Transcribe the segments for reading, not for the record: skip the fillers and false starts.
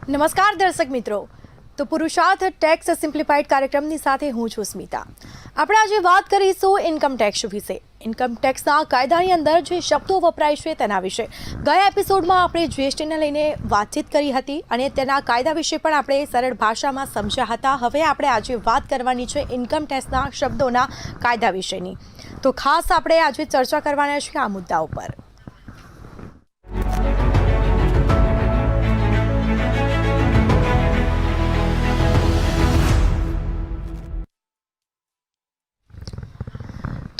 નમસ્કાર દર્શક મિત્રો, તો પુરુષાર્થ ટેક્સ સિમ્પ્લિફાઈડ કાર્યક્રમની સાથે હું છું સ્મિતા. આપણે આજે વાત કરીશું ઇન્કમ ટેક્સ વિશે. ઇન્કમ ટેક્સના કાયદાની અંદર જે શબ્દો વપરાય છે તેના વિશે. ગયા એપિસોડમાં આપણે જીએસટીને લઈને વાતચીત કરી હતી અને તેના કાયદા વિશે પણ આપણે સરળ ભાષામાં સમજ્યા હતા. હવે આપણે આજે વાત કરવાની છે ઇન્કમ ટેક્સના શબ્દોના કાયદા વિશેની. તો ખાસ આપણે આજે ચર્ચા કરવાના છીએ આ મુદ્દા ઉપર.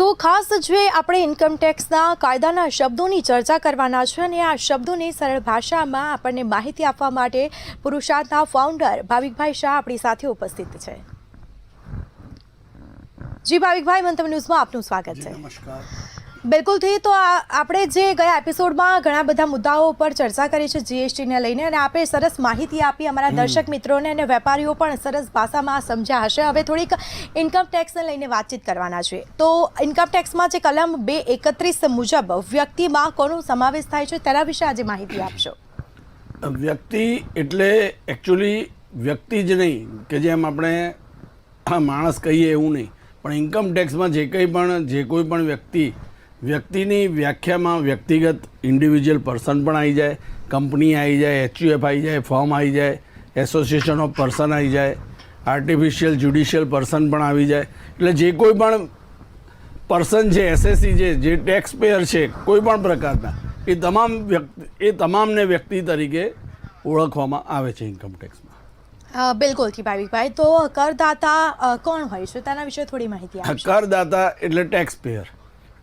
તો ખાસ જે આપણે ઇન્કમ ટેક્સના કાયદાના શબ્દોની ચર્ચા કરવાના છે અને આ શબ્દોની સરળ ભાષામાં આપણને માહિતી આપવા માટે પુરુષાર્થના ફાઉન્ડર ભાવિકભાઈ શાહ આપણી સાથે ઉપસ્થિત છે. જી ભાવિકભાઈ, મંતવ્ય ન્યૂઝમાં આપનું સ્વાગત છે. નમસ્કાર. બિલકુલથી. તો આપણે જે ગયા એપિસોડમાં ઘણા બધા મુદ્દાઓ પર ચર્ચા કરી છે જીએસટીને લઈને, અને આપણે સરસ માહિતી આપી અમારા દર્શક મિત્રોને, અને વેપારીઓ પણ સરસ ભાષામાં સમજ્યા હશે. હવે થોડીક ઇન્કમ ટેક્સને લઈને વાતચીત કરવાના છે. તો ઇન્કમ ટેક્સમાં જે કલમ 231 મુજબ વ્યક્તિમાં કોનો સમાવેશ થાય છે તેના વિશે આજે માહિતી આપશો. વ્યક્તિ એટલે એકચ્યુઅલી વ્યક્તિ જ નહીં કે જેમ આપણે માણસ કહીએ એવું નહીં, પણ ઇન્કમ ટેક્સમાં જે કોઈ પણ વ્યક્તિની વ્યાખ્યામાં વ્યક્તિગત ઇન્ડિવિજ્યુઅલ પર્સન પણ આવી જાય, કંપની આવી જાય, HUF આવી જાય, ફર્મ આવી જાય, એસોસિએશન ઓફ પર્સન આવી જાય, આર્ટિફિશિયલ જ્યુડિશિયલ પર્સન પણ આવી જાય. એટલે જે કોઈ પણ પર્સન છે, SSE છે, જે ટેક્સ પેયર છે કોઈ પણ પ્રકારના, એ તમામને વ્યક્તિ તરીકે ઓળખવામાં આવે છે ઇન્કમ ટેક્સમાં. બિલકુલથી ભાવિકભાઈ. તો કરદાતા કોણ હોય છે તેના વિશે થોડી માહિતી આપશો. કરદાતા એટલે ટેક્સ પેયર.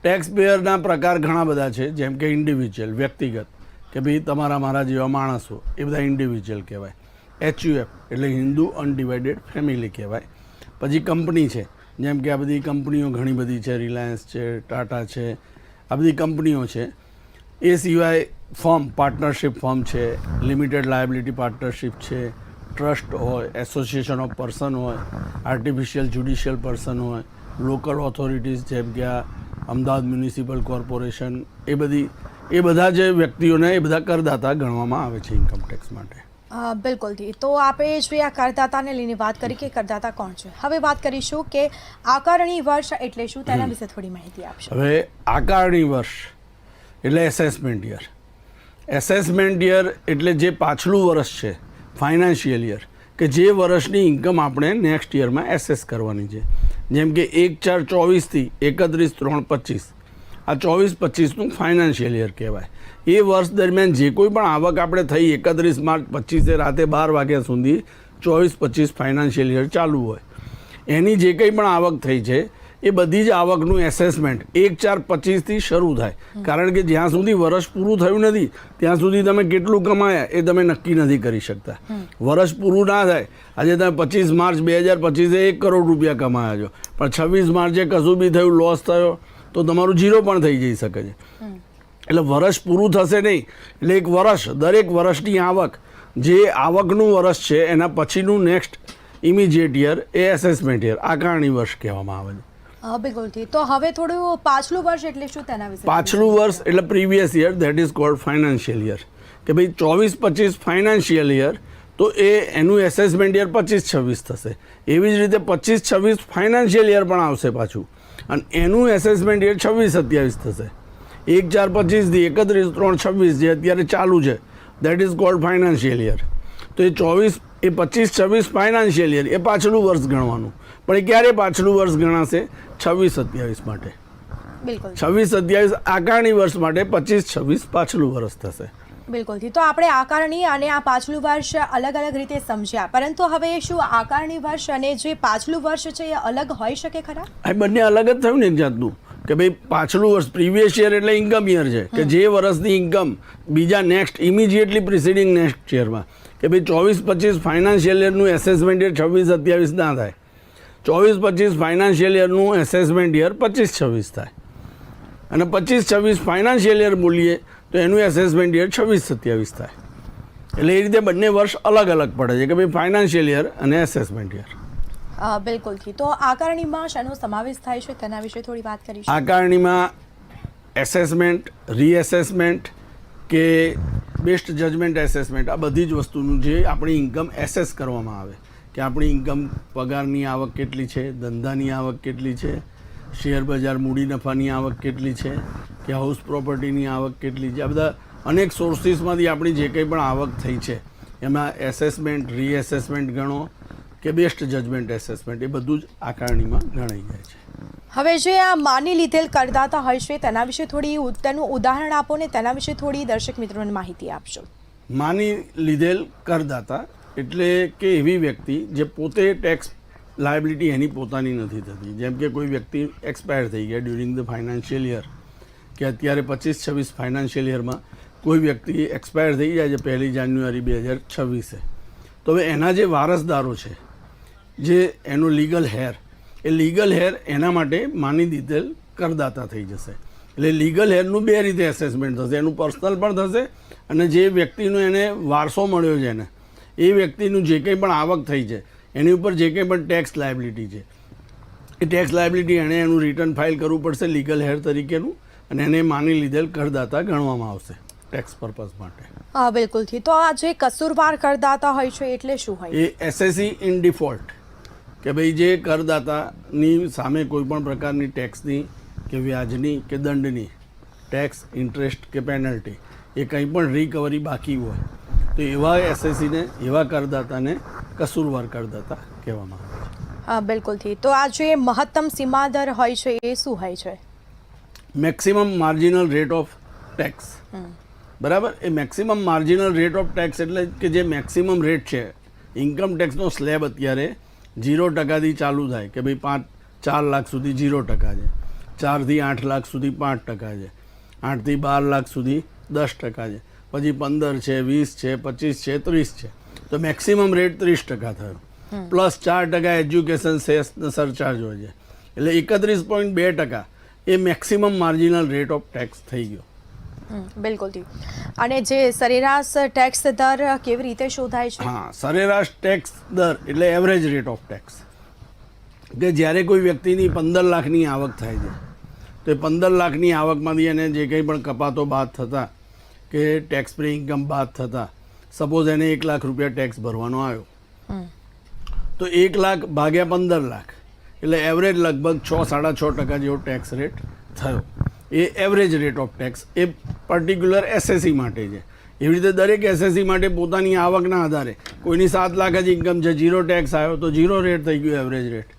ટેક્સ પેયરના પ્રકાર ઘણા બધા છે, જેમ કે ઇન્ડિવિજ્યુઅલ વ્યક્તિગત, કે ભાઈ તમારા મારા જેવા માણસો, એ બધા ઇન્ડિવિજ્યુઅલ કહેવાય. HUF એટલે હિન્દુ અનડિવાઇડેડ ફેમિલી કહેવાય. પછી કંપની છે, જેમ કે આ બધી કંપનીઓ ઘણી બધી છે, રિલાયન્સ છે, ટાટા છે, આ બધી કંપનીઓ છે. એ સિવાય ફર્મ, પાર્ટનરશિપ ફર્મ છે, લિમિટેડ લાયબિલિટી પાર્ટનરશિપ છે, ટ્રસ્ટ હોય, એસોસિએશન ઓફ પર્સન હોય, આર્ટિફિશિયલ જ્યુડિશિયલ પર્સન હોય, લોકલ ઓથોરિટીઝ જેમ કે આ અમદાવાદ મ્યુનિસિપલ કોર્પોરેશન, એ બધા જે વ્યક્તિઓને એ બધા કરદાતા ગણવામાં આવે છે ઇન્કમ ટેક્સ માટે. બિલકુલથી. તો આપણે જે આ કરદાતાને લઈને વાત કરી કે કરદાતા કોણ છે, હવે વાત કરીશું કે આકારણી વર્ષ એટલે શું તેના વિશે થોડી માહિતી આપશો. હવે આકારણી વર્ષ એટલે એસેસમેન્ટ યર. એસેસમેન્ટ યર એટલે જે પાછલું વર્ષ છે, ફાઇનાન્શિયલ યર, કે જે વર્ષની ઇન્કમ આપણે નેક્સ્ટ યરમાં એસેસ કરવાની છે. જેમ કે 1/4/24થી 31/3/25, આ 24-25નું ફાઇનાન્શિયલ યર કહેવાય. એ વર્ષ દરમિયાન જે કોઈ પણ આવક આપણે થઈ 31 માર્ચ 25 રાતે 12 વાગ્યા સુધી 24-25 ફાઇનાન્શિયલ યર ચાલુ હોય, એની જે કંઈ પણ આવક થઈ છે એ બધી જ આવકનું એસેસમેન્ટ 1/4/25થી શરૂ થાય. કારણ કે જ્યાં સુધી વર્ષ પૂરું થયું નથી ત્યાં સુધી તમે કેટલું કમાયા એ તમે નક્કી નથી કરી શકતા. વર્ષ પૂરું ના થાય, આજે તમે 25 માર્ચ 2025 1 કરોડ રૂપિયા કમાયા છો, પણ 26 માર્ચે કશું બી થયું, લોસ થયો, તો તમારું ઝીરો પણ થઈ જઈ શકે છે. એટલે વર્ષ પૂરું થશે નહીં, એટલે એક વર્ષ, દરેક વર્ષની આવક, જે આવકનું વર્ષ છે એના પછીનું નેક્સ્ટ ઇમિજિએટ યર એ એસેસમેન્ટ યર, આકારણી વર્ષ કહેવામાં આવે છે. બિલકુલથી. તો હવે થોડું પાછલું વર્ષ એટલે શું તેના વિશે. પાછલું વર્ષ એટલે previous year, that is called financial year. કે ભાઈ 24-25 ફાઇનાન્શિયલ યર, તો એનું એસેસમેન્ટ યર 25-26 થશે. એવી જ રીતે 25-26 ફાઇનાન્શિયલ યર પણ આવશે પાછું, અને એનું એસેસમેન્ટ યર 26-27 થશે. 1/4/25થી 31/3/26 જે અત્યારે ચાલુ છે, that is called financial year. તો એ 25-26 ફાઇનાન્શિયલ યર એ પાછલું વર્ષ ગણવાનું. પણ એ ક્યારે પાછલું વર્ષ ગણાશે? 26-27 માટે. 26-27 આકારણી વર્ષ માટે, 25-26 પાછલું વર્ષ થશે. બિલકુલથી. તો આપણે આકારણી અને આ પાછલું વર્ષ અલગ અલગ રીતે સમજ્યા, પરંતુ હવે શું આકારણી વર્ષ અને જે પાછલું વર્ષ છે એ અલગ હોઈ શકે ખરા? આ બંને અલગ જ થયું ને એક જાતનું, કે ભાઈ પાછલું વર્ષ પ્રીવિયસ યર એટલે ઇન્કમ યર છે, કે જે વર્ષની ઇન્કમ બીજા નેક્સ્ટ ઇમિજિએટલી પ્રિસીડિંગ નેક્સ્ટ યરમાં, કે ભાઈ 24-25 ફાઇનાન્શિયલ યરનું એસેસમેન્ટ યર 26-27 ના થાય, 24-25 ફાઇનાન્શિયલ યરનું એસેસમેન્ટ યર 25-26 થાય, અને 25-26 ફાઇનાન્શિયલ યર બોલીએ તો એનું એસેસમેન્ટ યર 26-27 થાય. એટલે એ રીતે બંને વર્ષ અલગ અલગ પડે છે, કે ભાઈ ફાઇનાન્શિયલ યર અને એસેસમેન્ટ યર. બિલકુલથી. તો આકારણીમાં શાનો સમાવેશ થાય છે તેના વિશે થોડી વાત કરીશું. આકારણીમાં એસેસમેન્ટ, રીએસેસમેન્ટ કે બેસ્ટ જજમેન્ટ એસેસમેન્ટ, આ બધી જ વસ્તુનું જે આપણી ઇન્કમ એસેસ કરવામાં આવે કે આપણી ઇન્કમ પગારની આવક કેટલી છે, ધંધાની આવક કેટલી છે, શેર બજાર મૂડી નફાની આવક કેટલી છે, કે હાઉસ પ્રોપર્ટીની આવક કેટલી છે, આ બધા અનેક સોર્સિસમાંથી આપણી જે કંઈ પણ આવક થઈ છે એમાં એસેસમેન્ટ, રીએસેસમેન્ટ ગણો કે બેસ્ટ જજમેન્ટ એસેસમેન્ટ, એ બધું જ આકારણીમાં ગણાઈ જાય છે. હવે જે આ માની લીધેલ કરદાતા હોય છે તેના વિશે તેનું ઉદાહરણ આપો ને તેના વિશે થોડી દર્શક મિત્રોને માહિતી આપશો. માની લીધેલ કરદાતા એટલે કે એવી વ્યક્તિ જે પોતે ટેક્સ લાયબિલિટી એની પોતાની નથી થતી. જેમ કે કોઈ વ્યક્તિ એક્સપાયર થઈ ગયા ડ્યુરિંગ ધ ફાઇનાન્શિયલ યર, કે અત્યારે 25-26 ફાઇનાન્શિયલ યરમાં કોઈ વ્યક્તિ એક્સપાયર થઈ જાય છે 1 જાન્યુઆરી 2026, તો હવે એના જે વારસદારો છે, જે એનો લીગલ હેર, એ લીગલ હેર એના માટે માની દીધેલ કરદાતા થઈ જશે. એટલે લીગલ હેરનું બે રીતે એસેસમેન્ટ થશે, એનું પર્સનલ પણ થશે અને જે વ્યક્તિનો એને વારસો મળ્યો છે ને એ વ્યક્તિનું જે કંઈ પણ આવક થઈ છે એની ઉપર જે કંઈ પણ ટેક્સ લાયબિલિટી છે એ ટેક્સ લાયબિલિટી એણે એનું રિટર્ન ફાઇલ કરવું પડશે લીગલ હેર તરીકેનું, અને એને માની લીધેલ કરદાતા ગણવામાં આવશે ટેક્સ પર્પઝ માટે. હા બિલકુલથી. તો આ જે કસૂરવાર કરદાતા હોય છે એટલે શું હોય? એ એસએસસી ઇન ડિફોલ્ટ, કે ભાઈ જે કરદાતાની સામે કોઈ પણ પ્રકારની ટેક્સની કે વ્યાજની કે દંડની ટેક્સ, ઇન્ટરેસ્ટ કે પેનલ્ટી એ કંઈ પણ રિકવરી બાકી હોય તો એવા એસએસસીને, એવા કરદાતાને કસૂરવાર કરદાતા કહેવામાં આવે છે. હા બિલકુલથી. તો આ જે મહત્તમ સીમાદર હોય છે એ શું હોય છે? Maximum marginal rate of tax. બરાબર, એ maximum marginal rate of tax એટલે કે જે મેક્સિમમ રેટ છે ઇન્કમ ટેક્સનો સ્લેબ અત્યારે 0% ચાલુ થાય કે ભાઈ 4 લાખ સુધી 0% છે, 4 થી 8 લાખ સુધી 5% છે, 8 થી 12 લાખ સુધી 10% છે, પછી 15 છે, 20 છે, 25 છે, 30 છે, તો મેક્સિમમ રેટ 30% થયો, પ્લસ 4% એજ્યુકેશન સેસ સરચાર્જ હોય છે, એટલે 31.2% એ maximum marginal rate of tax થઈ ગયો. બિલકુલથી. અને જે સરેરાશ ટેક્સ દર કેવી રીતે શોધાય છે? હા, સરેરાશ ટેક્સ દર એટલે એવરેજ રેટ ઓફ ટેક્સ, કે જ્યારે કોઈ વ્યક્તિની 15 લાખની આવક થાય છે તો એ 15 લાખની આવકમાંથી એને જે કંઈ પણ કપાતો બાદ થતા કે ટેક્સ ફ્રી ઇન્કમ બાદ થતા, સપોઝ એને 1 લાખ રૂપિયા ટેક્સ ભરવાનો આવ્યો તો 1 લાખ ભાગ્યા 15 લાખ એટલે એવરેજ લગભગ 6-6.5% જેવો ટેક્સ રેટ થયો. એ એવરેજ રેટ ઓફ ટેક્સ એ પર્ટિક્યુલર એસએસસી માટે છે. એવી રીતે દરેક એસએસસી માટે પોતાની આવકના આધારે કોઈની 7 લાખ જ ઇન્કમ છે, 0 ટેક્સ આવ્યો તો 0 રેટ થઈ ગયો એવરેજ રેટ.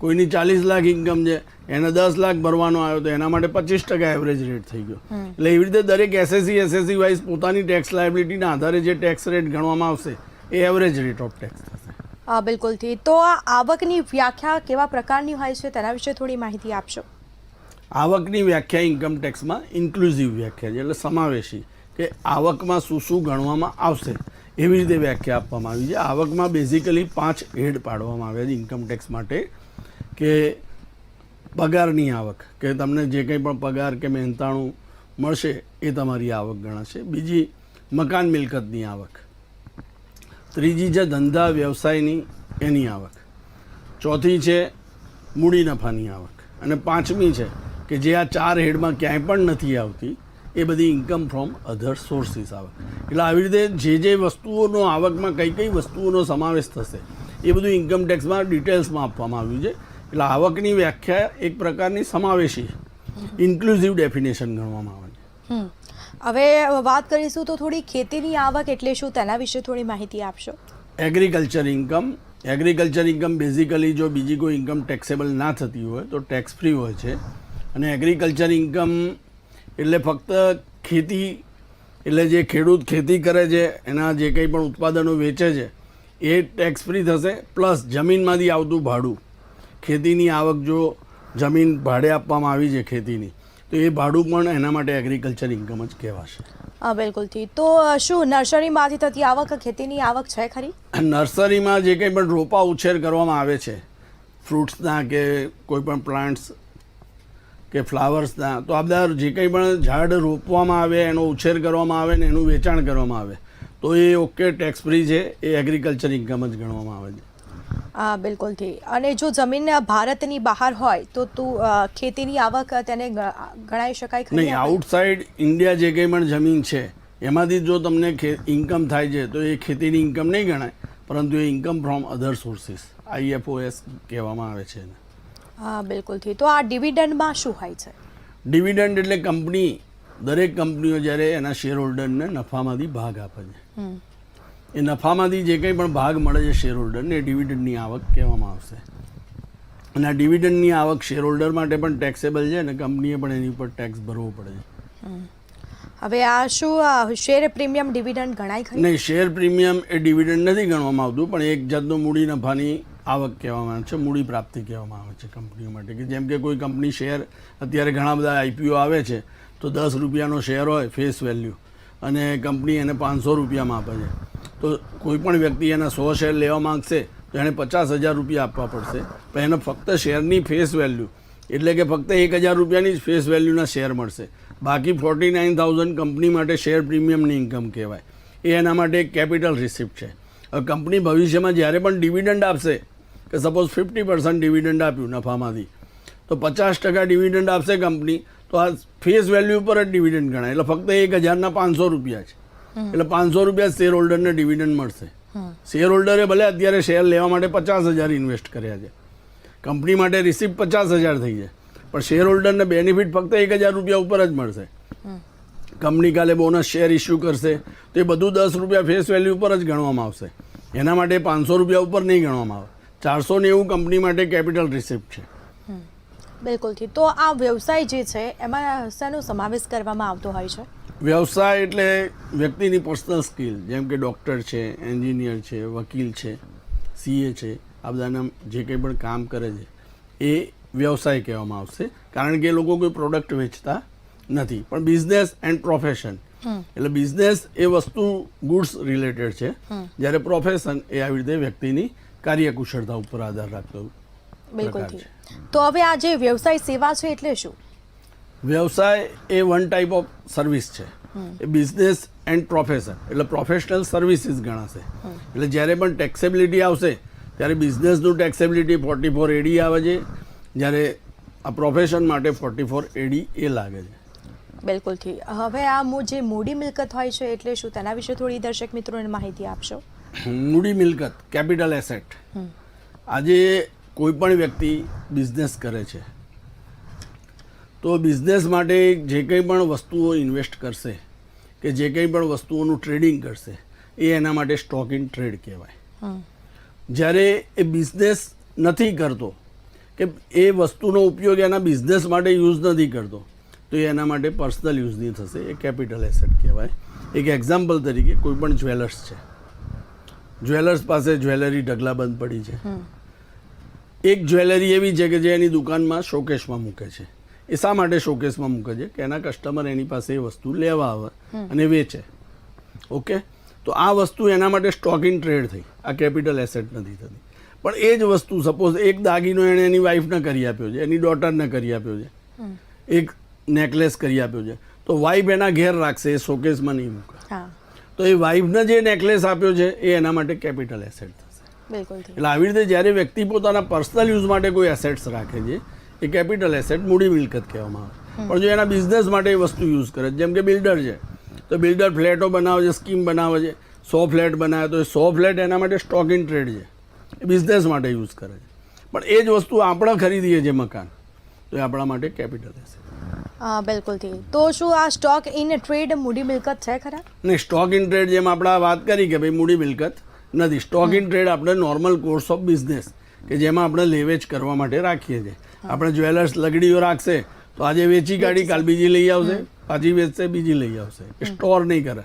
કોઈની 40 લાખ ઇન્કમ છે, એને 10 લાખ ભરવાનો આવ્યો તો એના માટે 25% એવરેજ રેટ થઈ ગયો. એટલે એવી રીતે દરેક એસએસસી વાઇઝ પોતાની ટેક્સ લાયબિલિટીના આધારે જે ટેક્સ રેટ ગણવામાં આવશે એ એવરેજ રેટ ઓફ ટેક્સ થશે. બિલકુલથી. તો આ આવકની વ્યાખ્યા કેવા પ્રકારની હોય છે તેના વિશે થોડી માહિતી આપશો. આવકની વ્યાખ્યા ઇન્કમ ટેક્સમાં ઇન્ક્લુઝિવ વ્યાખ્યા છે, એટલે સમાવેશી, કે આવકમાં શું શું ગણવામાં આવશે એવી રીતે વ્યાખ્યા આપવામાં આવી છે. આવકમાં બેઝિકલી 5 હેડ પાડવામાં આવ્યા છે ઇન્કમ ટેક્સ માટે, કે પગારની આવક, કે તમને જે કંઈ પણ પગાર કે મહેનતાણું મળશે એ તમારી આવક ગણાશે. બીજી મકાન મિલકતની આવક, ત્રીજી છે ધંધા વ્યવસાયની એની આવક, ચોથી છે મૂડી નફાની આવક, અને પાંચમી છે કે જે આ 4 હેડમાં ક્યાંય પણ નથી આવતી એ બધી ઇન્કમ ફ્રોમ અધર સોર્સિસ આવક. એટલે આવી રીતે જે વસ્તુઓનો આવકમાં કઈ કઈ વસ્તુઓનો સમાવેશ થશે એ બધું ઇન્કમ ટેક્સમાં ડિટેલ્સમાં આપવામાં આવ્યું છે. એટલે આવકની વ્યાખ્યા એક પ્રકારની સમાવેશી ઇન્ક્લુઝિવ ડેફિનેશન ગણવામાં આવે છે. હવે વાત કરીશું તો થોડી ખેતીની આવક એટલે શું તેના વિશે થોડી માહિતી આપશો. Agriculture income. Agriculture income basically જો બીજી કોઈ ઇન્કમ ટેક્સેબલ ના થતી હોય તો ટેક્સ ફ્રી હોય છે, અને એગ્રીકલ્ચર ઇન્કમ એટલે ફક્ત ખેતી, એટલે જે ખેડૂત ખેતી કરે છે એના જે કંઈ પણ ઉત્પાદનો વેચે છે એ ટેક્સ ફ્રી થશે, પ્લસ જમીનમાંથી આવતું ભાડું. ખેતીની આવક જો જમીન ભાડે આપવામાં આવી છે ખેતીની તો એ ભાડું પણ એના માટે એગ્રીકલ્ચર ઇન્કમ જ કહેવાશે. બિલકુલથી. તો શું નર્સરીમાંથી થતી આવક ખેતીની આવક છે ખરી? નર્સરીમાં જે કંઈ પણ રોપા ઉછેર કરવામાં આવે છે ફ્રૂટ્સના કે કોઈ પણ પ્લાન્ટ્સ કે ફ્લાવર્સના, તો આ બધા જે કંઈ પણ ઝાડ રોપવામાં આવે, એનો ઉછેર કરવામાં આવે ને એનું વેચાણ કરવામાં આવે તો એ ઓકે ટેક્સ ફ્રી છે, એ એગ્રીકલ્ચર ઇન્કમ જ ગણવામાં આવે છે. બિલકુલથી. અને જો જમીન ભારતની બહાર હોય તો ખેતીની આવક તેને ગણાવી શકાય ખરી? નહીં, આઉટસાઇડ ઇન્ડિયા જે કંઈ પણ જમીન છે એમાંથી જો તમને ઇન્કમ થાય છે તો એ ખેતીની ઇન્કમ નહીં ગણાય, પરંતુ એ income from other sources, IFOS કહેવામાં આવે છે એને. હા બિલકુલથી. તો આ ડિવિડન્ડમાં શું હોય છે? ડિવિડન્ડ એટલે દરેક કંપનીઓ જ્યારે એના શેર હોલ્ડરને નફામાંથી ભાગ આપે છે, એ નફામાંથી જે કંઈ પણ ભાગ મળે છે શેર હોલ્ડરને એ ડિવિડન્ડની આવક કહેવામાં આવશે. અને આ ડિવિડન્ડની આવક શેર હોલ્ડર માટે પણ ટેક્સેબલ છે અને કંપનીએ પણ એની ઉપર ટેક્સ ભરવો પડે છે. હવે આ શું શેર પ્રીમિયમ ડિવિડન્ડ ગણાય ખરી? નહીં, શેર પ્રીમિયમ એ ડિવિડન્ડ નથી ગણવામાં આવતું, પણ એક જાતનો મૂડી નફાની આવક કહેવામાં આવે છે, મૂડી પ્રાપ્તિ કહેવામાં આવે છે કંપનીઓ માટે. કે જેમ કે કોઈ કંપની શેર, અત્યારે ઘણા બધા IPO આવે છે તો 10 રૂપિયાનો શેર હોય ફેસ વેલ્યુ, અને કંપની એને 500 રૂપિયામાં આપે છે, તો કોઈ પણ વ્યક્તિ એના 100 શેર લેવા માંગશે તો એણે 50,000 રૂપિયા આપવા પડશે, પણ એને ફક્ત શેરની ફેસ વેલ્યુ એટલે કે ફક્ત 1,000 રૂપિયાની જ ફેસ વેલ્યુના શેર મળશે. બાકી 49,000 કંપની માટે શેર પ્રીમિયમની ઇન્કમ કહેવાય. એ એના માટે એક કેપિટલ રિસિપ્ટ છે. હવે કંપની ભવિષ્યમાં જ્યારે પણ ડિવિડન્ડ આપશે, કે સપોઝ 50% ડિવિડન્ડ આપ્યું નફામાંથી, તો 50% ડિવિડન્ડ આપશે કંપની, તો આ ફેસ વેલ્યુ ઉપર જ ડિવિડન્ડ ગણાય, એટલે ફક્ત 1,000ના 500 રૂપિયા છે, એટલે 500 રૂપિયા શેર હોલ્ડરને ડિવિડન્ડ મળશે. શેર હોલ્ડરે ભલે અત્યારે શેર લેવા માટે 50,000 ઇન્વેસ્ટ કર્યા છે, કંપની માટે રિસિપ્ટ 50,000 થઈ છે, પણ શેર હોલ્ડરને બેનિફિટ ફક્ત 1,000 રૂપિયા ઉપર જ મળશે. કંપની કાલે બોનસ શેર ઇસ્યુ કરશે તો એ બધું 10 રૂપિયા ફેસ વેલ્યુ ઉપર જ ગણવામાં આવશે, એના માટે 500 રૂપિયા ઉપર નહીં ગણવામાં આવે. 490 કંપની માટે કેપિટલ રિસિપ્ટ છે. બિલકુલથી. તો આ વ્યવસાય જે છે એમાં શાનો સમાવેશ કરવામાં આવતો હોય છે? વ્યવસાય એટલે વ્યક્તિની પર્સનલ સ્કિલ, જેમ કે ડૉક્ટર છે, એન્જિનિયર છે, વકીલ છે, CA છે, આ બધાના જે કંઈ પણ કામ કરે છે એ વ્યવસાય કહેવામાં આવશે, કારણ કે એ લોકો કોઈ પ્રોડક્ટ વેચતા નથી. પણ બિઝનેસ એન્ડ પ્રોફેશન એટલે બિઝનેસ એ વસ્તુ ગુડ્સ રિલેટેડ છે, જ્યારે પ્રોફેશન એ આવી રીતે વ્યક્તિની કાર્યકુશળતા ઉપર આધાર રાખતો. બિલકુલથી. તો હવે આ જે વ્યવસાય સેવા છે એટલે શું? વ્યવસાય એ વન ટાઈપ ઓફ સર્વિસ છે. એ બિઝનેસ એન્ડ પ્રોફેશન એટલે પ્રોફેશનલ સર્વિસીસ ગણાશે. એટલે જ્યારે પણ ટેક્સેબિલિટી આવશે ત્યારે બિઝનેસનું ટેક્સેબિલિટી 44 AD આવે છે, જ્યારે આ પ્રોફેશન માટે 44 AD એ લાગે છે. બિલકુલથી. હવે આ જે મૂડી મિલકત હોય છે એટલે શું, તેના વિશે થોડી દર્શક મિત્રોને માહિતી આપશો? મૂડી મિલકત, કેપિટલ એસેટ. આજે કોઈ પણ વ્યક્તિ બિઝનેસ કરે છે તો બિઝનેસ માટે જે કંઈ પણ વસ્તુઓ ઇન્વેસ્ટ કરશે, કે જે કંઈ પણ વસ્તુઓનું ટ્રેડિંગ કરશે, એ એના માટે સ્ટોક ઇન ટ્રેડ કહેવાય. જ્યારે એ બિઝનેસ નથી કરતો, કે એ વસ્તુનો ઉપયોગ એના બિઝનેસ માટે યુઝ નથી કરતો, તો એ એના માટે પર્સનલ યુઝની થશે, એ કેપિટલ એસેટ કહેવાય. એક એક્ઝામ્પલ તરીકે કોઈ પણ જ્વેલર્સ છે, જ્વેલર્સ પાસે જ્વેલરી ઢગલાબંધ પડી છે. એક જ્વેલરી એવી છે કે જે એની દુકાનમાં શોકેસમાં મૂકે છે. એ શા માટે શોકેસમાં મૂકે છે? કે એના કસ્ટમર એની પાસે એ વસ્તુ લેવા આવે અને વેચે. ઓકે, તો આ વસ્તુ એના માટે સ્ટોક ઇન ટ્રેડ થઈ, આ કેપિટલ એસેટ નથી થતી. પણ એ જ વસ્તુ સપોઝ એક દાગીનો એણે એની વાઈફને કરી આપ્યો છે, એની ડોટરને કરી આપ્યો છે, એક નેકલેસ કરી આપ્યો છે, તો વાઈફ એના ઘેર રાખશે, એ શોકેસમાં નહીં મૂકે. તો એ વાઈફને જે નેકલેસ આપ્યો છે એ એના માટે કેપિટલ એસેટ થશે. એટલે આવી રીતે જ્યારે વ્યક્તિ પોતાના પર્સનલ યુઝ માટે કોઈ એસેટ્સ રાખે છે એ કેપિટલ એસેટ, મૂડી મિલકત કહેવામાં આવે. પણ જો એના બિઝનેસ માટે એ વસ્તુ યુઝ કરે, જેમ કે બિલ્ડર છે તો બિલ્ડર ફ્લેટો બનાવે છે, સ્કીમ બનાવે છે, 100 ફ્લેટ બનાવે, તો એ 100 ફ્લેટ એના માટે સ્ટોક ઇન ટ્રેડ છે, એ બિઝનેસ માટે યુઝ કરે છે. પણ એ જ વસ્તુ આપણે ખરીદીએ છીએ મકાન, તો એ આપણા માટે કેપિટલ એસેટ. બિલકુલથી. તો શું આ સ્ટોક ઇન ટ્રેડ મૂડી મિલકત છે ખરા? નહીં, સ્ટોક ઇન ટ્રેડ જેમ આપણે વાત કરી કે ભાઈ મૂડી મિલકત નથી. સ્ટોક ઇન ટ્રેડ આપણે નોર્મલ કોર્સ ઓફ બિઝનેસ કે જેમાં આપણે લેવેચ કરવા માટે રાખીએ છીએ. આપણે જ્વેલર્સ લગડીઓ રાખશે તો આજે વેચી કાઢી, કાલ બીજી લઈ આવશે, પાછી વેચશે, બીજી લઈ આવશે, સ્ટોર નહીં કરે.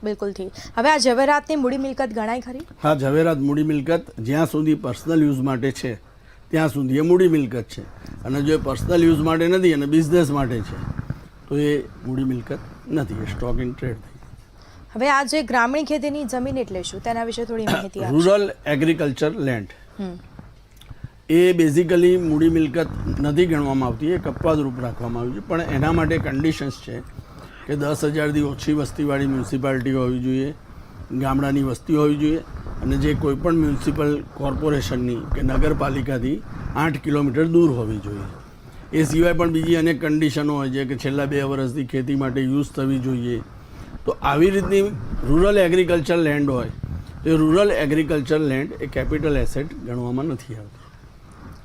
બિલકુલથી. હવે આ ઝવેરાતની મૂડી મિલકત ગણાય ખરી? હા, ઝવેરાત મૂડી મિલકત જ્યાં સુધી પર્સનલ યુઝ માટે છે ત્યાં સુધી એ મૂડી મિલકત છે, અને જો એ પર્સનલ યુઝ માટે નથી અને બિઝનેસ માટે છે તો એ મૂડી મિલકત નથી, એ સ્ટોક ઇન ટ્રેડ થઈ. હવે આ જે ગ્રામીણ ખેતીની જમીન એટલે શું, તેના વિશે થોડી માહિતી આપો. રૂરલ એગ્રીકલ્ચર લેન્ડ એ બેઝિકલી મૂડી મિલકત નથી ગણવામાં આવતી, એ કપવાદરૂપ રાખવામાં આવ્યું છે. પણ એના માટે કન્ડિશન્સ છે કે 10,000થી ઓછી વસ્તીવાળી મ્યુનિસિપાલિટી હોવી જોઈએ, ગામડાની વસ્તી હોવી જોઈએ, અને જે કોઈપણ મ્યુનિસિપલ કોર્પોરેશનની કે નગરપાલિકાથી 8 કિલોમીટર દૂર હોવી જોઈએ. એ સિવાય પણ બીજી અનેક કન્ડિશનો હોય છે કે છેલ્લા 2 વર્ષથી ખેતી માટે યુઝ થવી જોઈએ, તો આવી રીતની રૂરલ એગ્રીકલ્ચર લેન્ડ હોય તો એ રૂરલ એગ્રીકલ્ચર લેન્ડ એ કેપિટલ એસેટ ગણવામાં નથી આવતું.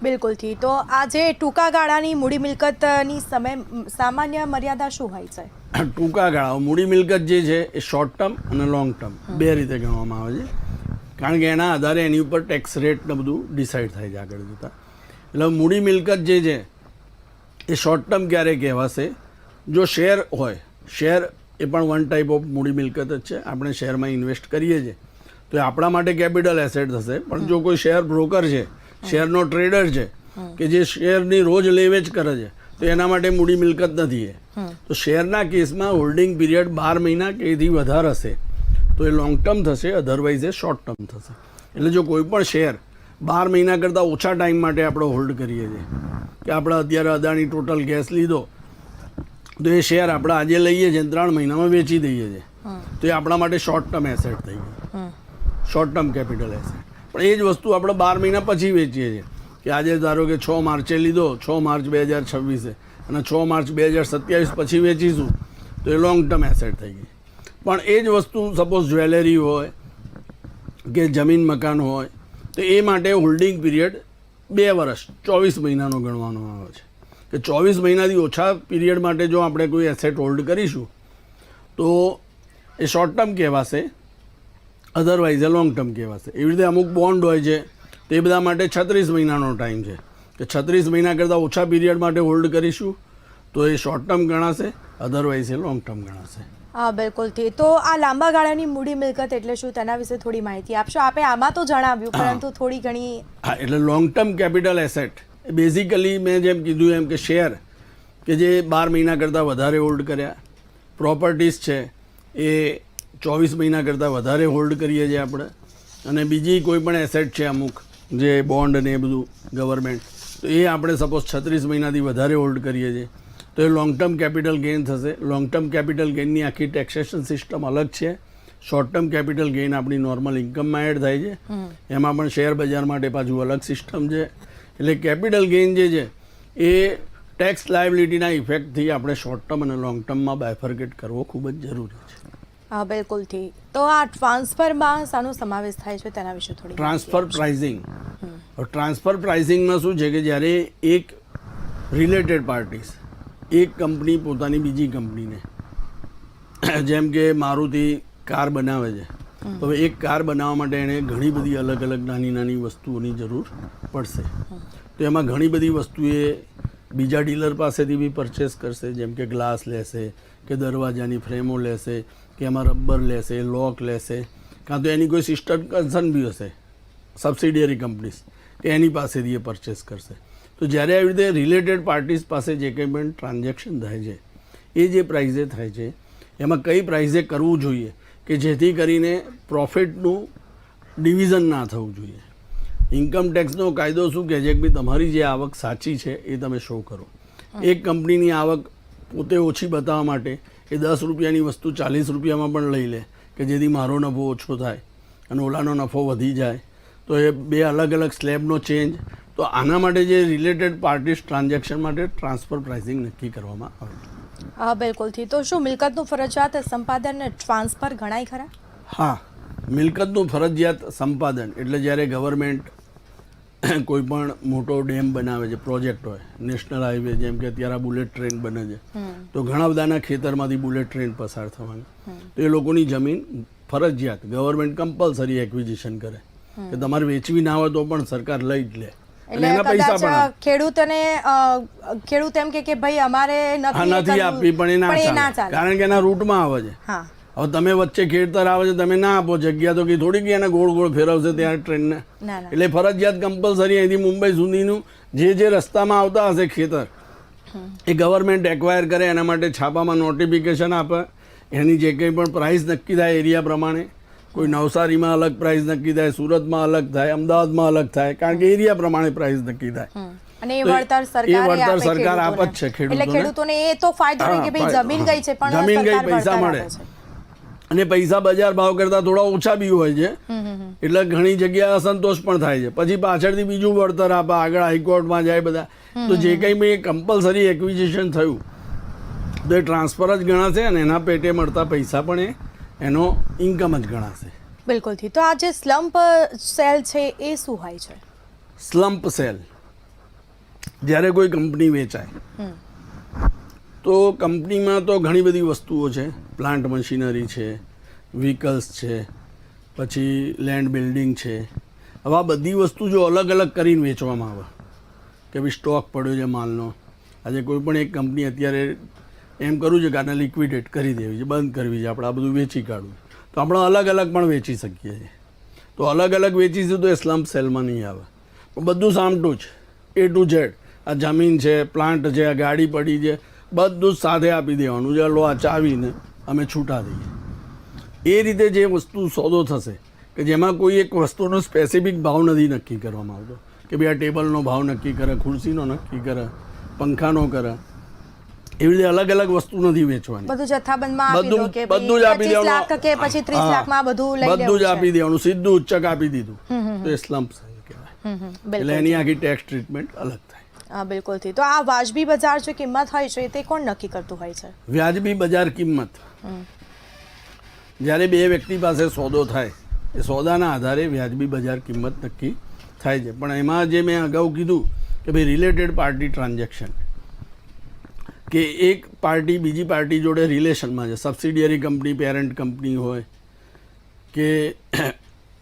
બિલકુલથી. તો આ જે ટૂંકા ગાળાની મૂડી મિલકતની સામાન્ય મર્યાદા શું હોય છે? ટૂંકા ગાળા મૂડી મિલકત જે છે એ શોર્ટ ટર્મ અને લોંગ ટર્મ બે રીતે ગણવામાં આવે છે, કારણ કે એના આધારે એની ઉપર ટેક્સ રેટ ને બધું ડિસાઇડ થાય છે આગળ જતાં. એટલે મૂડી મિલકત જે છે એ શોર્ટ ટર્મ ક્યારે કહેવાશે? જો શેર હોય, શેર એ પણ વન ટાઈપ ઓફ મૂડી મિલકત જ છે. આપણે શેરમાં ઇન્વેસ્ટ કરીએ છીએ તો એ આપણા માટે કેપિટલ એસેટ થશે. પણ જો કોઈ શેર બ્રોકર છે, શેરનો ટ્રેડર છે કે જે શેરની રોજ લેવેચ કરે છે તો એના માટે મૂડી મિલકત નથી એ. તો શેરના કેસમાં હોલ્ડિંગ પીરિયડ 12 મહિના કે એથી વધારે હશે તો એ લોંગ ટર્મ થશે, અધરવાઇઝ એ શોર્ટ ટર્મ થશે. એટલે જો કોઈ પણ શેર 12 મહિના કરતાં ઓછા ટાઈમ માટે આપણે હોલ્ડ કરીએ છીએ, કે આપણે અત્યારે અદાણી ટોટલ ગેસ લીધો તો એ શેર આપણે આજે લઈએ છીએ 3 મહિનામાં વેચી દઈએ છીએ તો એ આપણા માટે શોર્ટ ટર્મ એસેટ થઈ ગઈ, શોર્ટ ટર્મ કેપિટલ એસેટ. પણ એ જ વસ્તુ આપણે 12 મહિના પછી વેચીએ છીએ, કે આજે ધારો કે 6 માર્ચે લીધો, 6 માર્ચ 2026 અને 6 માર્ચ 2027 પછી વેચીશું તો એ લોંગ ટર્મ એસેટ થઈ ગઈ. પણ એ જ વસ્તુ સપોઝ જ્વેલરી હોય કે જમીન મકાન હોય તો એ માટે હોલ્ડિંગ પીરિયડ 2 વર્ષ 24 મહિનાનો ગણવાનો આવે છે, કે 24 મહિનાથી ઓછા પીરિયડ માટે જો આપણે કોઈ એસેટ હોલ્ડ કરીશું તો એ શોર્ટ ટર્મ કહેવાશે, અધરવાઇઝ એ લોંગ ટર્મ કહેવાશે. એવી રીતે અમુક બોન્ડ હોય છે તો એ બધા માટે 36 મહિનાનો ટાઈમ છે, કે 36 મહિના કરતાં ઓછા પીરિયડ માટે હોલ્ડ કરીશું તો એ શોર્ટ ટર્મ ગણાશે, અધરવાઇઝ એ લોંગ ટર્મ ગણાશે. હા, બિલકુલથી. તો આ લાંબા ગાળાની મૂડી મિલકત એટલે શું, તેના વિશે થોડી માહિતી આપશો? આપે આમાં તો જણાવ્યું, પરંતુ થોડી ઘણી. હા, એટલે લોંગ ટર્મ કેપિટલ એસેટ એ બેઝિકલી મેં જેમ કીધું એમ કે શેર કે જે 12 મહિના કરતાં વધારે હોલ્ડ કર્યા, પ્રોપર્ટીઝ છે એ 24 મહિના કરતાં વધારે હોલ્ડ કરીએ છીએ આપણે, અને બીજી કોઈ પણ એસેટ છે અમુક જે બોન્ડ ને એ બધું ગવર્મેન્ટ, તો એ આપણે સપોઝ 36 મહિનાથી વધારે હોલ્ડ કરીએ છીએ તો એ લોંગ ટર્મ કેપિટલ ગેઇન થશે. લોંગ ટર્મ કેપિટલ ગેઇનની આખી ટેક્સેશન સિસ્ટમ અલગ છે. શોર્ટ ટર્મ કેપિટલ ગેઇન આપણી નોર્મલ ઇન્કમમાં એડ થાય છે, એમાં પણ શેર બજાર માટે પાછું અલગ સિસ્ટમ છે. એટલે કેપિટલ ગેઇન જે છે એ ટેક્સ લાયબિલિટીના ઇફેક્ટથી આપણે શોર્ટ ટર્મ અને લોંગ ટર્મમાં બાયફર્કેટ કરવો ખૂબ જ જરૂરી છે. હા, બિલકુલથી. તો આ ટ્રાન્સફરમાં શાનો સમાવેશ થાય છે તેના વિશે થોડી. Transfer pricing. ટ્રાન્સફર પ્રાઇઝિંગમાં શું છે કે જ્યારે એક રિલેટેડ પાર્ટીઝ, એક કંપની પોતાની બીજી કંપનીને, જેમ કે મારુતિ કાર બનાવે છે તો હવે એક કાર બનાવવા માટે એણે ઘણી બધી અલગ અલગ નાની નાની વસ્તુઓની જરૂર પડશે, તો એમાં ઘણી બધી વસ્તુ એ બીજા ડીલર પાસેથી બી પરચેસ કરશે, જેમ કે ગ્લાસ લેશે કે દરવાજાની ફ્રેમો લેશે કે એમાં રબર લેશે, લોક લેશે, કાં તો એની કોઈ સિસ્ટર કન્સર્ન બી હશે સબસિડિયરી કંપનીઝ કે એની પાસેથી એ પરચેસ કરશે. તો જ્યારે આવી રીતે રિલેટેડ પાર્ટીઝ પાસે જે કંઈ પણ ટ્રાન્ઝેક્શન થાય છે એ જે પ્રાઇઝે થાય છે એમાં કઈ પ્રાઇઝે કરવું જોઈએ કે જેથી કરીને પ્રોફિટનું ડિવિઝન ના થવું જોઈએ. ઇન્કમ ટેક્સનો કાયદો શું કહે છે કે ભાઈ તમારી જે આવક સાચી છે એ તમે શો કરો. એક કંપનીની આવક પોતે ઓછી બતાવવા માટે એ 10 રૂપિયાની વસ્તુ 40 રૂપિયામાં પણ લઈ લે કે જેથી મારો નફો ઓછો થાય અને ઓલાનો નફો વધી જાય, તો એ બે અલગ અલગ સ્લેબનો ચેન્જ. તો આના માટે જે રિલેટેડ પાર્ટીઝ ટ્રાન્ઝેક્શન માટે ટ્રાન્સફર પ્રાઇસિંગ નક્કી કરવામાં આવે છે. હા, બિલકુલથી. તો શું મિલકતનું ફરજિયાત સંપાદન ટ્રાન્સફર ગણાય ખરા? હા, મિલકતનું ફરજિયાત સંપાદન એટલે જ્યારે ગવર્મેન્ટ કોઈ પણ મોટો ડેમ બનાવે છે, પ્રોજેક્ટ હોય, નેશનલ હાઈવે, જેમ કે અત્યારે બુલેટ ટ્રેન બને છે તો ઘણા બધાના ખેતરમાંથી બુલેટ ટ્રેન પસાર થવાની, તો એ લોકોની જમીન ફરજિયાત ગવર્મેન્ટ કમ્પલસરી એક્વિઝિશન કરે કે તમારે વેચવી ના હોય તો પણ સરકાર લઈ જ લે. એટલે કદાચ ખેડૂત એમ કે ભાઈ અમારે નથી આપવી પણ એ ના ચાલે, કારણ કે એના રૂટમાં આવે છે. હવે તમે વચ્ચે ખેડતર આવે છે, તમે ના આપો જગ્યા તો કે થોડીક એને ગોળ ગોળ ફેરવશે ત્યાં ટ્રેનને, એટલે ફરજિયાત કમ્પલસરી અહીંથી મુંબઈ સુધીનું જે રસ્તામાં આવતા હશે ખેતર એ ગવર્મેન્ટ એક્વાયર કરે, એના માટે છાપામાં નોટિફિકેશન આપે, એની જે કંઈ પણ પ્રાઇસ નક્કી થાય એરિયા પ્રમાણે, કોઈ નવસારીમાં અલગ પ્રાઇસ નક્કી થાય, સુરતમાં અલગ થાય, અમદાવાદમાં અલગ થાય, કારણ કે એરિયા પ્રમાણે પ્રાઇસ નક્કી થાય. અને એ વળતર સરકાર આપે જ છે ખેડૂતોને. એ તો ફાયદો રહે કે ભાઈ જમીન ગઈ છે પણ જમીન ગઈ પૈસા મળે, અને પૈસા બજાર ભાવ કરતાં થોડા ઓછા બી હોય છે, એટલે ઘણી જગ્યાએ અસંતોષ પણ થાય છે. પછી પાછળથી બીજું વળતર આપે, આગળ હાઈકોર્ટમાં જાય બધા. તો જે કંઈ બી કમ્પલસરી એક્વિઝિશન થયું તો એ ટ્રાન્સફર જ ગણાશે અને એના પેટે મળતા પૈસા પણ એનો ઇન્કમ જ ગણાશે. બિલકુલથી. તો આ જે સ્લમ્પ સેલ છે એ શું હોય છે? સ્લમ્પ સેલ જ્યારે કોઈ કંપની વેચાય તો કંપનીમાં તો ઘણી બધી વસ્તુઓ છે, પ્લાન્ટ મશીનરી છે, વ્હીકલ્સ છે, પછી લેન્ડ બિલ્ડિંગ છે. હવે આ બધી વસ્તુ જો અલગ અલગ કરીને વેચવામાં આવે કે ભાઈ સ્ટોક પડ્યો છે માલનો, આજે કોઈ પણ એક કંપની અત્યારે એમ કરવું છે કે આને લિક્વિડેટ કરી દેવી છે, બંધ કરવી છે, આપણે આ બધું વેચી કાઢવું, તો આપણે અલગ અલગ પણ વેચી શકીએ છીએ. તો અલગ અલગ વેચીશું તો એ સ્લમ્પ સેલમાં નહીં આવે. પણ બધું સામટું જ A to Z, આ જમીન છે, પ્લાન્ટ છે, આ ગાડી પડી છે, બધું જ સાથે આપી દેવાનું છે. લો આ ચાવીને અમે છૂટા દઈએ. એ રીતે જે વસ્તુ સોદો થશે કે જેમાં કોઈ એક વસ્તુનો સ્પેસિફિક ભાવ નથી નક્કી કરવામાં આવતો કે ભાઈ આ ટેબલનો ભાવ નક્કી કરે, ખુરશીનો નક્કી કરે, પંખાનો કરે, એવી રીતે અલગ અલગ વસ્તુ નથી વેચવાની. બધું જથ્થાબંધમાં આપી દો કે બધું જ આપી 25 લાખ કે પછી 30 લાખમાં બધું લઈ બધું જ લેવું આપી દેવાનું, સીધું ઉચ્ચક આપી દીધું, તો એ સ્લમ્પ સેલ કહેવાય. છે. એટલે એની આખી ટેક્સ ટ્રીટમેન્ટ અલગ થાય. બિલકુલથી. તો આ વાજબી બજાર જે કિંમત હોય છે તે કોણ નક્કી કરતું હોય છે? વ્યાજબી બજાર કિંમત જ્યારે બે વ્યક્તિ પાસે સોદો થાય એ સોદાના આધારે વ્યાજબી બજાર કિંમત નક્કી થાય છે. પણ એમાં જે મેં અગાઉ કીધું કે ભાઈ રિલેટેડ પાર્ટી ટ્રાન્ઝેક્શન, કે એક પાર્ટી બીજી પાર્ટી જોડે રિલેશનમાં છે, સબસિડિયરી કંપની, પેરેન્ટ કંપની હોય કે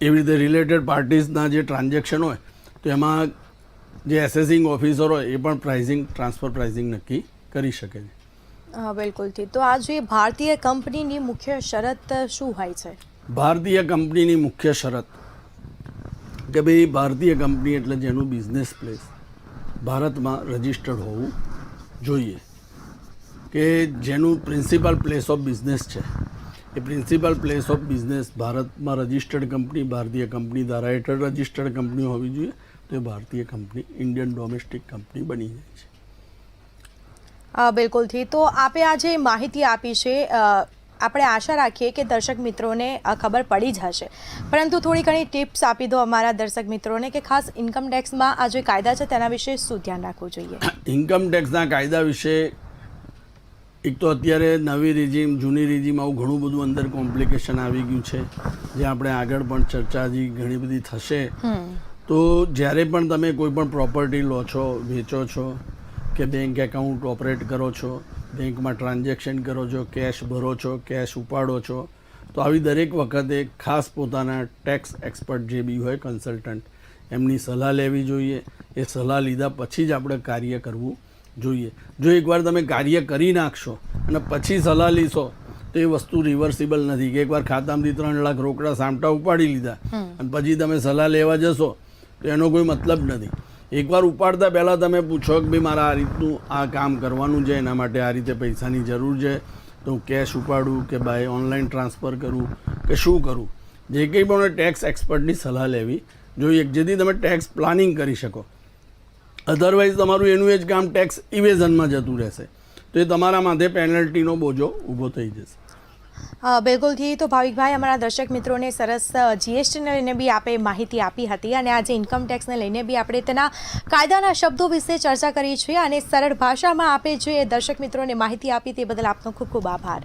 એવી રીતે રિલેટેડ પાર્ટીઝના જે ટ્રાન્ઝેક્શન હોય તો એમાં જે એસેસિંગ ઓફિસર હોય એ પણ પ્રાઇઝિંગ, ટ્રાન્સફર પ્રાઇઝિંગ નક્કી કરી શકે છે. બિલકુલથી. તો આ જે ભારતીય કંપનીની મુખ્ય શરત શું હોય છે? ભારતીય કંપનીની મુખ્ય શરત કે ભાઈ ભારતીય કંપની એટલે જેનું બિઝનેસ પ્લેસ ભારતમાં રજિસ્ટર્ડ હોવું જોઈએ, કે જેનું પ્રિન્સિપલ પ્લેસ ઓફ બિઝનેસ છે એ પ્રિન્સિપલ પ્લેસ ઓફ બિઝનેસ ભારતમાં રજિસ્ટર્ડ કંપની, ભારતીય કંપની ધારા હેઠળ રજિસ્ટર્ડ કંપની હોવી જોઈએ. તો એ ભારતીય કંપની ઇન્ડિયન ડોમેસ્ટિક કંપની બની જાય છે. બિલકુલથી. તો આપે આ જે માહિતી આપી છે આપણે આશા રાખીએ કે દર્શક મિત્રોને ખબર પડી જ હશે, પરંતુ થોડી ઘણી ટિપ્સ આપી દો અમારા દર્શક મિત્રોને કે ખાસ ઇન્કમ ટેક્સમાં આ જે કાયદા છે તેના વિશે શું ધ્યાન રાખવું જોઈએ? ઇન્કમ ટેક્સના કાયદા વિશે એક તો અત્યારે નવી રિજીમ, જૂની રિજીમ, આવું ઘણું બધું અંદર કોમ્પ્લિકેશન આવી ગયું છે, જે આપણે આગળ પણ ચર્ચા હજી ઘણી બધી થશે. તો જ્યારે પણ તમે કોઈ પણ પ્રોપર્ટી લો છો, વેચો છો કે બેંક એકાઉન્ટ ઓપરેટ કરો છો, બેંકમાં ટ્રાન્ઝેક્શન કરો છો, કેશ ભરો છો, કેશ ઉપાડો છો, તો આવી દરેક વખતે ખાસ પોતાના ટેક્સ એક્સપર્ટ જે બી હોય, કન્સલ્ટન્ટ, એમની સલાહ લેવી જોઈએ. એ સલાહ લીધા પછી જ આપણે કાર્ય કરવું જોઈએ. જો એકવાર તમે કાર્ય કરી નાખશો અને પછી સલાહ લીશો તો એ વસ્તુ રિવર્સિબલ નથી, કે એકવાર ખાતામાંથી 3 લાખ રોકડા સામટા ઉપાડી લીધા અને પછી તમે સલાહ લેવા જશો તો એનો કોઈ મતલબ નથી. એકવાર ઉપાડતા પહેલાં તમે પૂછો કે ભાઈ મારે આ રીતનું આ કામ કરવાનું છે, એના માટે આ રીતે પૈસાની જરૂર છે, તો હું કેશ ઉપાડું કે બાય ઓનલાઈન ટ્રાન્સફર કરું કે શું કરું, જે કંઈ પણ ટેક્સ એક્સપર્ટની સલાહ લેવી જોઈએ, જેથી તમે ટેક્સ પ્લાનિંગ કરી શકો. અધરવાઇઝ તમારું એનું એ જ કામ ટેક્સ ઇવેઝનમાં જતું રહેશે, તો એ તમારા માથે પેનલ્ટીનો બોજો ઊભો થઈ જશે. બિલકુલથી. તો ભાવિકભાઈ, અમારા દર્શક મિત્રોને સરસ જીએસટીને લઈને બી આપે માહિતી આપી હતી અને આજે ઇન્કમ ટેક્સને લઈને બી આપણે તેના કાયદાના શબ્દો વિશે ચર્ચા કરી છે અને સરળ ભાષામાં આપે જે દર્શક મિત્રોને માહિતી આપી તે બદલ આપનો ખૂબ ખૂબ આભાર.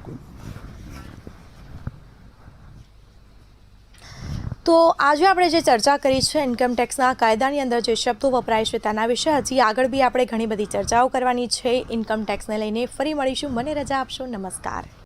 તો આજે આપણે જે ચર્ચા કરી છે ઇન્કમ ટેક્સના કાયદાની અંદર જે શબ્દો વપરાય છે તેના વિશે હજી આગળ બી આપણે ઘણી બધી ચર્ચાઓ કરવાની છે ઇન્કમ ટેક્સને લઈને. ફરી મળીશું. મને રજા આપશો. નમસ્કાર.